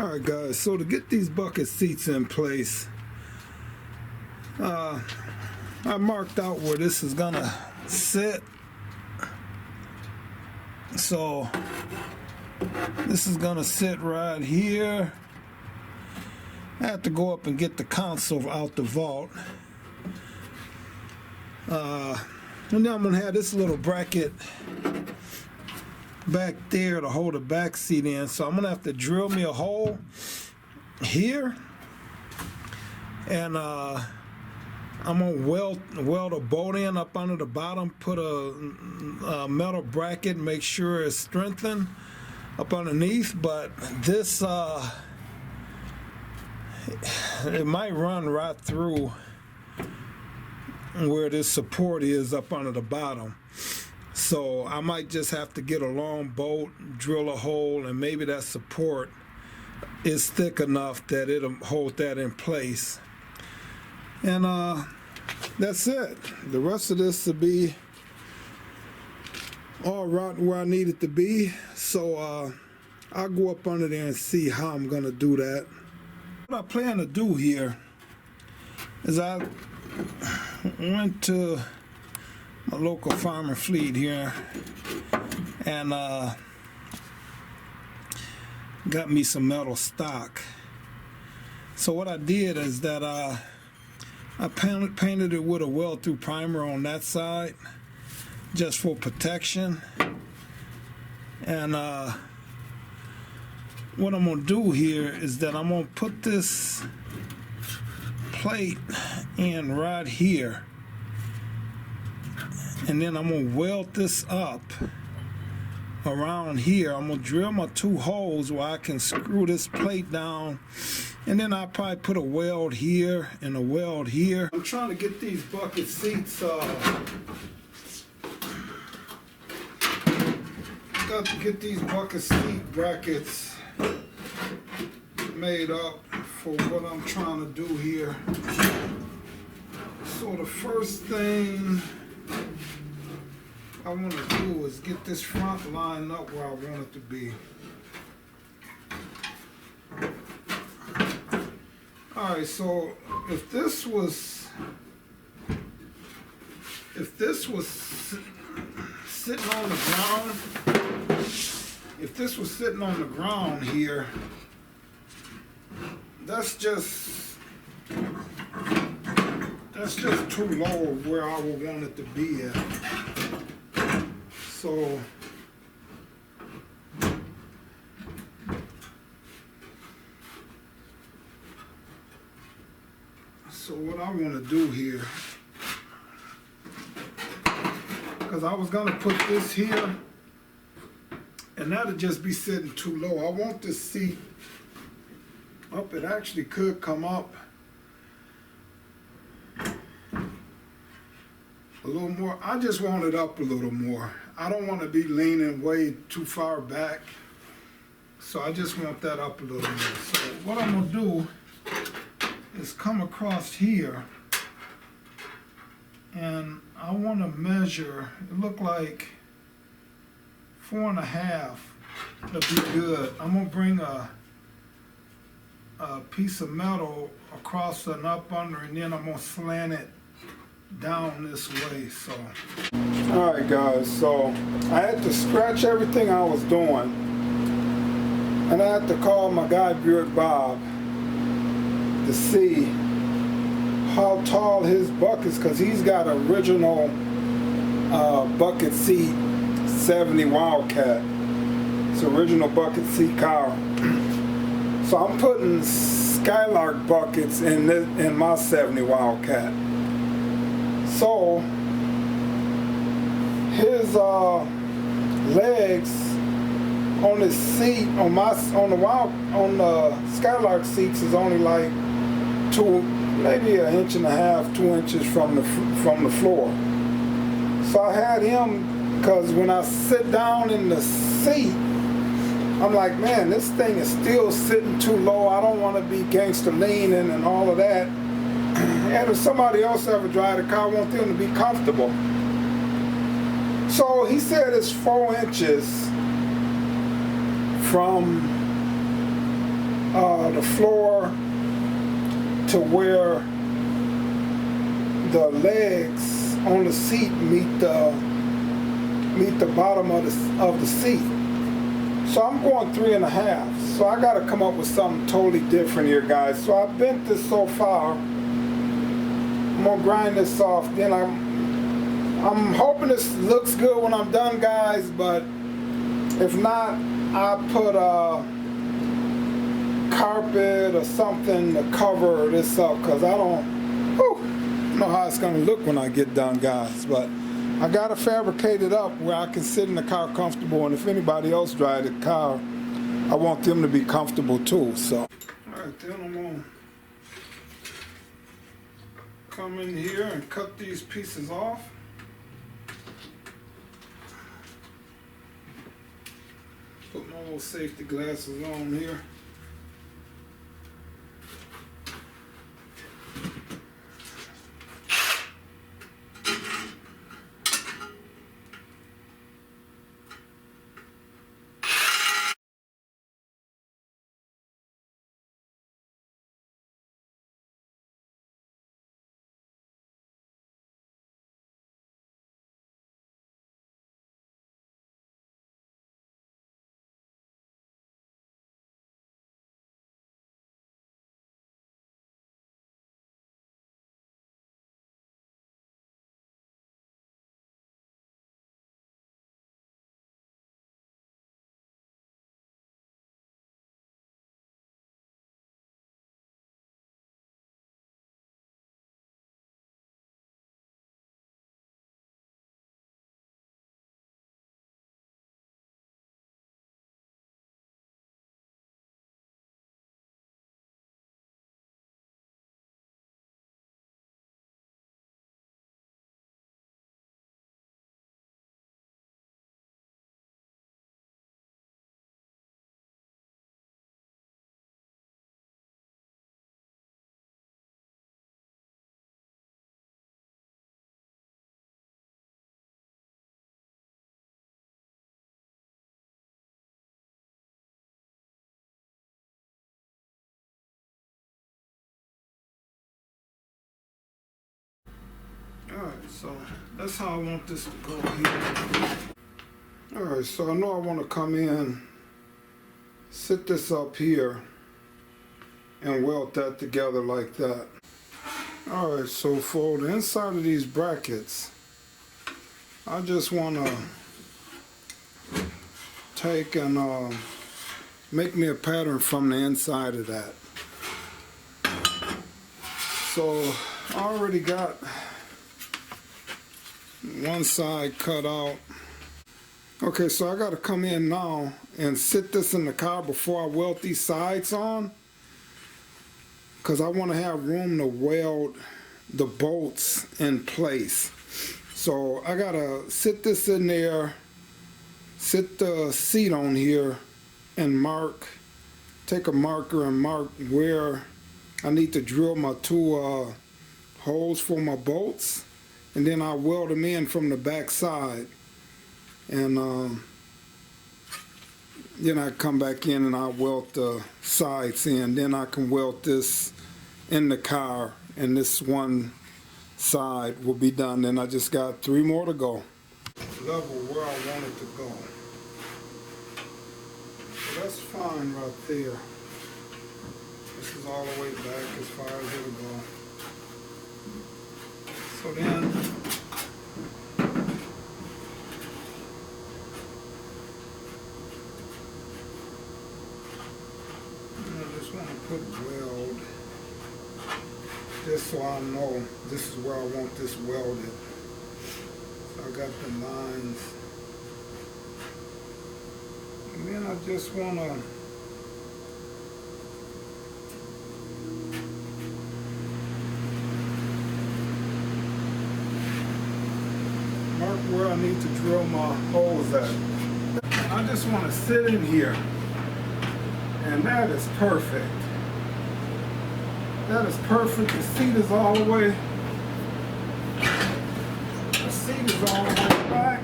Alright guys, so to get these bucket seats in place, I marked out where this is gonna sit. So this is gonna sit right here. I have to go up and get the console out the vault. And then I'm gonna have this little bracket back there to hold the back seat in. So I'm gonna have to drill me a hole here, and I'm gonna weld a bolt in up under the bottom, put a metal bracket, make sure it's strengthened up underneath. But this it might run right through where this support is up under the bottom. So I might just have to get a long bolt, drill a hole, and maybe that support is thick enough that it'll hold that in place. And that's it. The rest of this will be all right where I need it to be. So I'll go up under there and see how I'm gonna do that. What I plan to do here is I went to my local farmer fleet here and got me some metal stock. So what I did is that I painted it with a weld through primer on that side just for protection. And what I'm gonna do here is that I'm gonna put this plate in right here, and then I'm gonna weld this up around here. I'm gonna drill my 2 holes where I can screw this plate down, and then I'll probably put a weld here and a weld here. I'm trying to get these bucket seats got to get these bucket seat brackets made up for what I'm trying to do here. So the first thing I want to do is get this front lined up where I want it to be. Alright, so if this was sitting on the ground, if this was sitting on the ground here, that's just too low where I would want it to be at. So what I want to do here, because I was going to put this here, and that'll just be sitting too low. I want this seat up. It actually could come up a little more. I just want it up a little more. I don't want to be leaning way too far back, so I just want that up a little more. So what I'm going to do is come across here, and I want to measure. It look like 4.5. That'll be good. I'm going to bring a piece of metal across and up under, and then I'm going to slant it down this way. So alright guys, so I had to scratch everything I was doing, and I had to call my guy Buick Bob to see how tall his buckets, because he's got original bucket seat 70 Wildcat. It's original bucket seat car. So I'm putting Skylark buckets in my 70 Wildcat. So his legs on his seat on the Skylark seats is only like maybe 1.5 inches, 2 inches from the floor. So I had him, because when I sit down in the seat, I'm like, man, this thing is still sitting too low. I don't want to be gangster leaning and all of that. And if somebody else ever drive the car, I want them to be comfortable. So he said it's 4 inches from the floor to where the legs on the seat meet the bottom of the seat. So I'm going 3.5. So I got to come up with something totally different here, guys. So I bent this so far. I'm gonna grind this off. Then I'm hoping this looks good when I'm done, guys. But if not, I'll put a carpet or something to cover this up, because I don't know how it's gonna look when I get done, guys. But I gotta fabricate it up where I can sit in the car comfortable, and if anybody else drives the car, I want them to be comfortable too. So, alright, then I'm gonna come in here and cut these pieces off. Put my little safety glasses on here. Alright, so that's how I want this to go here. Alright, so I know I want to come in, sit this up here, and weld that together like that. Alright, so for the inside of these brackets, I just want to take and make me a pattern from the inside of that. So I already got one side cut out. Okay, so I got to come in now and sit this in the car before I weld these sides on, because I want to have room to weld the bolts in place. So I got to sit this in there, sit the seat on here, and take a marker and mark where I need to drill my two holes for my bolts. And then I weld them in from the back side, and then I come back in and I weld the sides in. Then I can weld this in the car, and this one side will be done. Then I just got 3 more to go. Level where I want it to go. So that's fine right there. This is all the way back as far as it'll go. So then, I just want to put weld, just so I know this is where I want this welded. So I got the lines. And then I just want to mark where I need to drill my holes at. I just want to sit in here, and that is perfect. That is perfect. The seat is all the way. The seat is all the way back.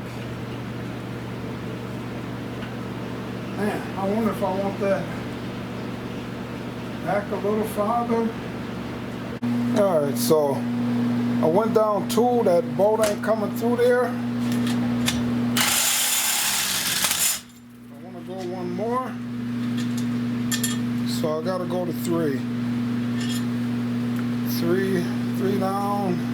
Man, I wonder if I want that back a little farther. Alright, so I went down 2, that bolt ain't coming through there. I want to go 1 more. So I got to go to 3. 3 down.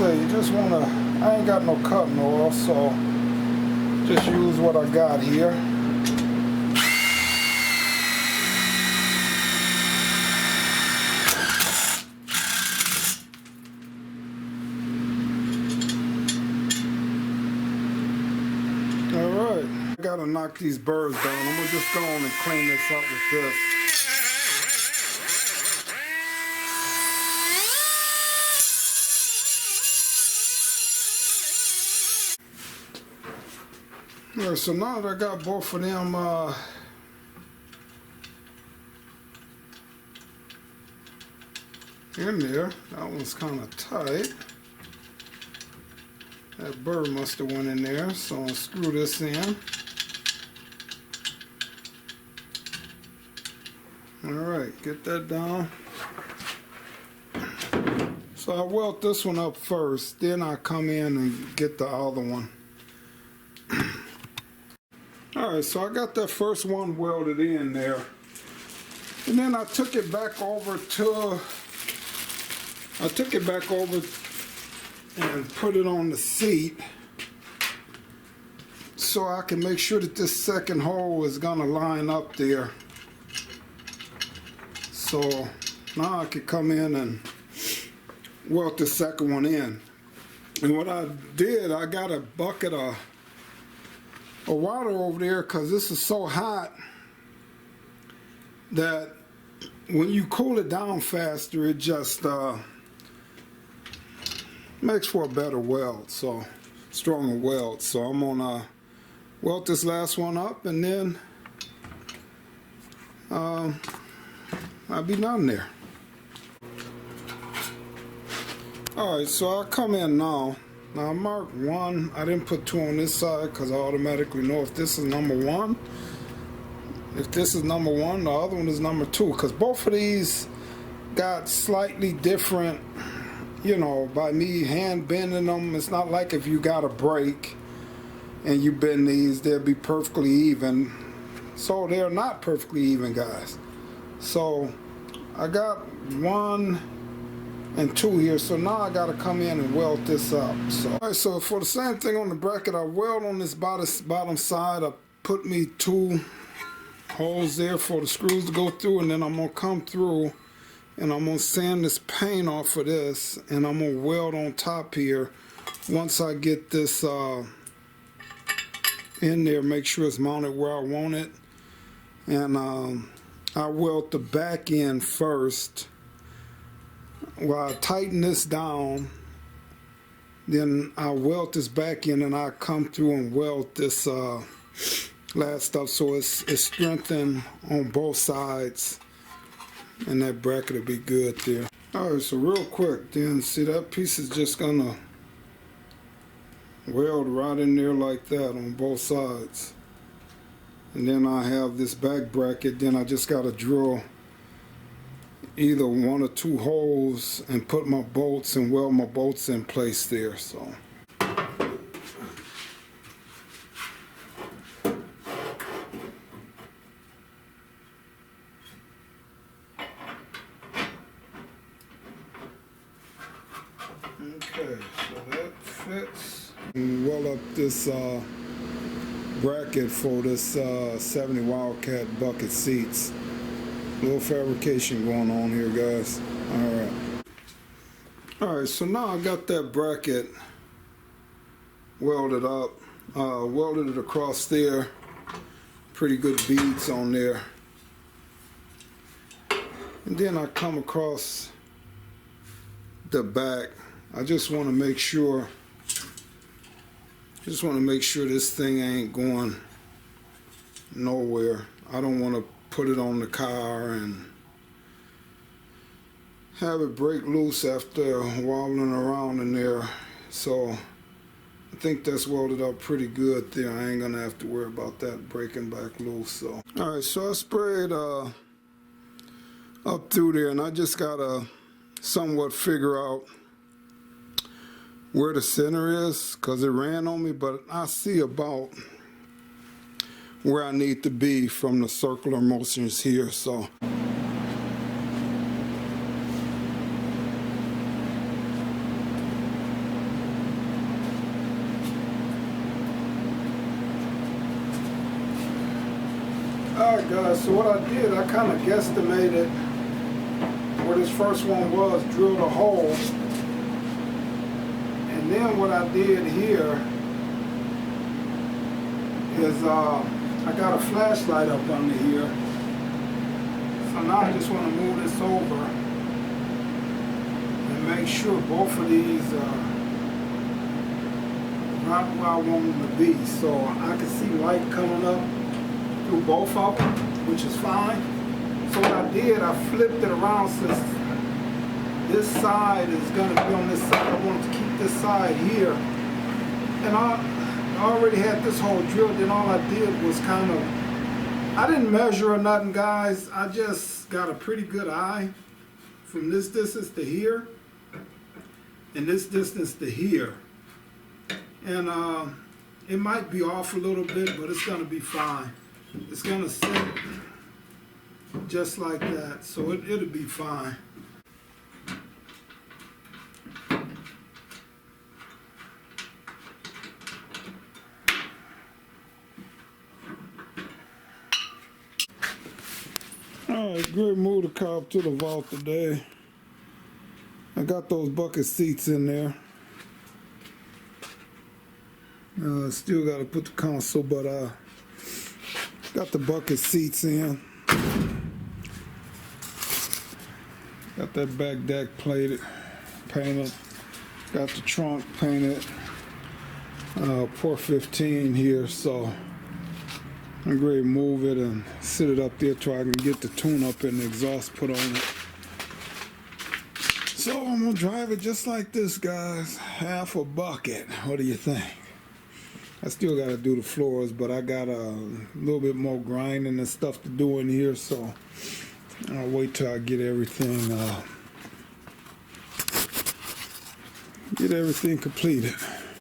You just want to, I ain't got no cutting oil, so just use what I got here. Alright, I gotta knock these burrs down. I'm gonna just go on and clean this up with this. Alright, so now that I got both of them in there, that one's kind of tight. That burr must have went in there, so I'll screw this in. Alright, get that down. So I weld this one up first, then I come in and get the other one. Alright, so I got that first one welded in there. And then I took it back over and put it on the seat so I can make sure that this second hole is gonna line up there. So now I can come in and weld the second one in. And what I did, I got a bucket of water over there because this is so hot that when you cool it down faster, it just makes for a better weld, so stronger weld. So I'm gonna weld this last one up, and then I'll be done there. Alright, so I come in now. Now I marked 1. I didn't put 2 on this side because I automatically know if this is number 1. If this is number 1, the other one is number 2. Because both of these got slightly different, you know, by me hand bending them. It's not like if you got a brake and you bend these, they'll be perfectly even. So they're not perfectly even, guys. So I got 1 and 2 here, so now I gotta come in and weld this up. So, alright, so for the same thing on the bracket, I weld on this bottom side. I put me 2 holes there for the screws to go through, and then I'm gonna come through and I'm gonna sand this paint off of this, and I'm gonna weld on top here once I get this in there, make sure it's mounted where I want it. And I weld the back end first. Well, I tighten this down, then I weld this back in, and I come through and weld this last stuff so it's strengthened on both sides, and that bracket will be good there. Alright, so real quick then, see that piece is just gonna weld right in there like that on both sides. And then I have this back bracket, then I just gotta drill either 1 or 2 holes and put my bolts and weld my bolts in place there. So okay, so that fits. And weld up this bracket for this 70 Wildcat bucket seats. Little fabrication going on here, guys. Alright. Alright, so now I got that bracket welded up. Welded it across there. Pretty good beads on there. And then I come across the back. I just want to make sure this thing ain't going nowhere. I don't want to put it on the car and have it break loose after wobbling around in there. So I think that's welded up pretty good there. I ain't gonna have to worry about that breaking back loose. So alright, so I sprayed up through there, and I just gotta somewhat figure out where the center is, because it ran on me, but I see about where I need to be from the circular motions here. So alright guys, so what I did, I kind of guesstimated where this first one was, drilled a hole, and then what I did here is I got a flashlight up under here. So now I just want to move this over and make sure both of these right where I want them to be. So I can see light coming up through both of them, which is fine. So what I did, I flipped it around, since this side is going to be on this side. I wanted to keep this side here. And I already had this hole drilled, and all I did was kind of, I didn't measure or nothing, guys. I just got a pretty good eye from this distance to here and this distance to here. And it might be off a little bit, but it's going to be fine. It's going to sit just like that, so it'll be fine. Alright, great move the car up to the vault today. I got those bucket seats in there. Still got to put the console, but got the bucket seats in. Got that back deck plated, painted. Got the trunk painted. Port 15 here, so I'm ready to move it and sit it up there till I can get the tune up and the exhaust put on it. So I'm gonna drive it just like this, guys. Half a bucket. What do you think? I still gotta do the floors, but I got a little bit more grinding and stuff to do in here, so I'll wait till I get everything completed.